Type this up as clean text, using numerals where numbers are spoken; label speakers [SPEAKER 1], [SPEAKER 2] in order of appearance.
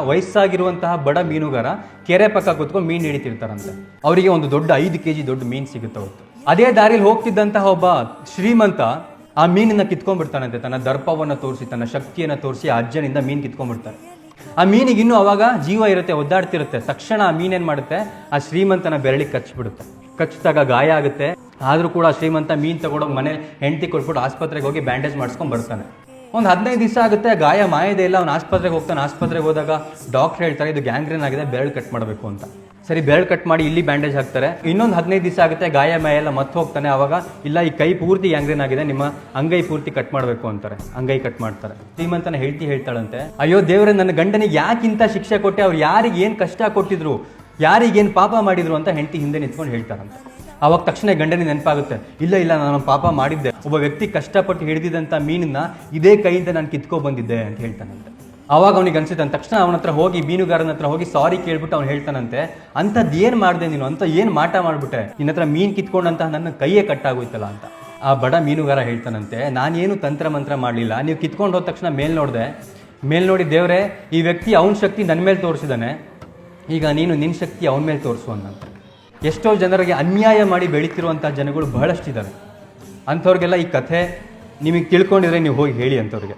[SPEAKER 1] ವಯಸ್ಸಾಗಿರುವಂತಹ ಬಡ ಮೀನುಗಾರ ಕೆರೆ ಪಕ್ಕ ಕೂತ್ಕೊಂಡು ಮೀನು ಹಿಡಿತಿರ್ತಾರಂತೆ. ಅವರಿಗೆ ಒಂದು ದೊಡ್ಡ 5 kg ದೊಡ್ಡ ಮೀನು ಸಿಗುತ್ತೆ ಅವತ್ತು. ಅದೇ ದಾರಿಲಿ ಹೋಗ್ತಿದ್ದಂತಹ ಒಬ್ಬ ಶ್ರೀಮಂತ ಆ ಮೀನನ್ನ ಕಿತ್ಕೊಂಡ್ಬಿಡ್ತಾನಂತೆ. ತನ್ನ ದರ್ಪವನ್ನು ತೋರಿಸಿ, ತನ್ನ ಶಕ್ತಿಯನ್ನು ತೋರಿಸಿ ಆ ಅಜ್ಜನಿಂದ ಮೀನು ಕಿತ್ಕೊಂಡ್ಬಿಡ್ತಾರೆ. ಆ ಮೀನಿಗೆ ಇನ್ನೂ ಅವಾಗ ಜೀವ ಇರುತ್ತೆ, ಒದ್ದಾಡ್ತಿರುತ್ತೆ. ತಕ್ಷಣ ಆ ಮೀನೇನ್ ಮಾಡುತ್ತೆ, ಆ ಶ್ರೀಮಂತನ ಬೆರಳಿಗೆ ಕಚ್ಚಿಬಿಡುತ್ತೆ. ಕಚ್ಚಿದಾಗ ಗಾಯ ಆಗುತ್ತೆ. ಆದ್ರೂ ಕೂಡ ಶ್ರೀಮಂತ ಮೀನು ತಗೊಂಡೋಗಿ ಮನೇಲಿ ಹೆಂಡತಿ ಕೊಟ್ಬಿಟ್ಟು ಆಸ್ಪತ್ರೆಗೆ ಹೋಗಿ ಬ್ಯಾಂಡೇಜ್ ಮಾಡಿಸ್ಕೊಂಡ್ ಬರ್ತಾನೆ. ಒಂದು 15 ದಿವಸ ಆಗುತ್ತೆ, ಗಾಯ ಮಾಯದೇ ಇಲ್ಲ. ಅವ್ನು ಆಸ್ಪತ್ರೆಗೆ ಹೋಗ್ತಾನೆ. ಆಸ್ಪತ್ರೆಗೆ ಹೋದಾಗ ಡಾಕ್ಟರ್ ಹೇಳ್ತಾರೆ ಇದು ಗ್ಯಾಂಗ್ರೀನ್ ಆಗಿದೆ, ಬೆರಳು ಕಟ್ ಮಾಡಬೇಕು ಅಂತ. ಸರಿ, ಬೆರಳು ಕಟ್ ಮಾಡಿ ಇಲ್ಲಿ ಬ್ಯಾಂಡೇಜ್ ಹಾಕ್ತಾರೆ. ಇನ್ನೊಂದು 15 ದಿವಸ ಆಗುತ್ತೆ, ಗಾಯ ಮಾಯ ಎಲ್ಲ ಮತ್ತೆ ಹೋಗ್ತಾನೆ. ಅವಾಗ ಇಲ್ಲ, ಈ ಕೈ ಪೂರ್ತಿ ಗ್ಯಾಂಗ್ರೀನ್ ಆಗಿದೆ, ನಿಮ್ಮ ಅಂಗೈ ಪೂರ್ತಿ ಕಟ್ ಮಾಡಬೇಕು ಅಂತಾರೆ. ಅಂಗೈ ಕಟ್ ಮಾಡ್ತಾರೆ. ಶ್ರೀಮಂತನ ಹೇಳ್ತಾಳಂತೆ, ಅಯ್ಯೋ ದೇವ್ರೆ, ನನ್ನ ಗಂಡನಿಗೆ ಯಾಕಿಂತ ಶಿಕ್ಷೆ ಕೊಟ್ಟೆ, ಅವ್ರು ಯಾರಿಗೆ ಏನು ಕಷ್ಟ ಕೊಟ್ಟಿದ್ರು, ಯಾರಿಗೇನು ಪಾಪ ಮಾಡಿದ್ರು ಅಂತ ಹೆಂಡತಿ ಹಿಂದೆ ನಿಂತ್ಕೊಂಡು ಹೇಳ್ತಾರಂತೆ. ಅವಾಗ ತಕ್ಷಣ ಗಂಡನಿಗೆ ನೆನಪಾಗುತ್ತೆ, ಇಲ್ಲ ನಾನು ಪಾಪ ಮಾಡಿದ್ದೆ, ಒಬ್ಬ ವ್ಯಕ್ತಿ ಕಷ್ಟಪಟ್ಟು ಹಿಡಿದಿದ್ದಂಥ ಮೀನನ್ನ ಇದೇ ಕೈಯಿಂದ ನಾನು ಕಿತ್ಕೊ ಬಂದಿದ್ದೆ ಅಂತ ಹೇಳ್ತಾನಂತೆ. ಅವಾಗ ಅವನಿಗೆ ಅನ್ಸುತ್ತೆ. ತಕ್ಷಣ ಅವನ ಹತ್ರ ಹೋಗಿ, ಮೀನುಗಾರನ ಹತ್ರ ಹೋಗಿ ಸಾರಿ ಕೇಳ್ಬಿಟ್ಟು ಅವ್ನು ಹೇಳ್ತಾನಂತೆ, ಅಂಥದ್ದು ಏನು ಮಾಡಿದೆ ನೀನು, ಅಂತ ಏನು ಮಾಟ ಮಾಡಿಬಿಟ್ಟೆ, ನಿನ್ನ ಹತ್ರ ಮೀನು ಕಿತ್ಕೊಂಡಂತಹ ನನ್ನ ಕೈಯೇ ಕಟ್ಟಾಗೋಯ್ತಲ್ಲ ಅಂತ. ಆ ಬಡ ಮೀನುಗಾರ ಹೇಳ್ತಾನಂತೆ, ನಾನೇನು ತಂತ್ರ ಮಂತ್ರ ಮಾಡಲಿಲ್ಲ, ನೀವು ಕಿತ್ಕೊಂಡು ಹೋದ ತಕ್ಷಣ ಮೇಲ್ ನೋಡಿ, ದೇವರೇ, ಈ ವ್ಯಕ್ತಿ ಅವನ ಶಕ್ತಿ ನನ್ನ ಮೇಲೆ ತೋರಿಸಿದಾನೆ, ಈಗ ನೀನು ನಿನ್ನ ಶಕ್ತಿ ಅವನ ಮೇಲೆ ತೋರಿಸು ಅನ್ನಂತ. ಎಷ್ಟೋ ಜನರಿಗೆ ಅನ್ಯಾಯ ಮಾಡಿ ಬೆಳೀತಿರುವಂಥ ಜನಗಳು ಬಹಳಷ್ಟಿದ್ದಾರೆ. ಅಂಥವ್ರಿಗೆಲ್ಲ ಈ ಕಥೆ ನಿಮಗೆ ತಿಳ್ಕೊಂಡಿದ್ರೆ ನೀವು ಹೋಗಿ ಹೇಳಿ ಅಂಥವ್ರಿಗೆ.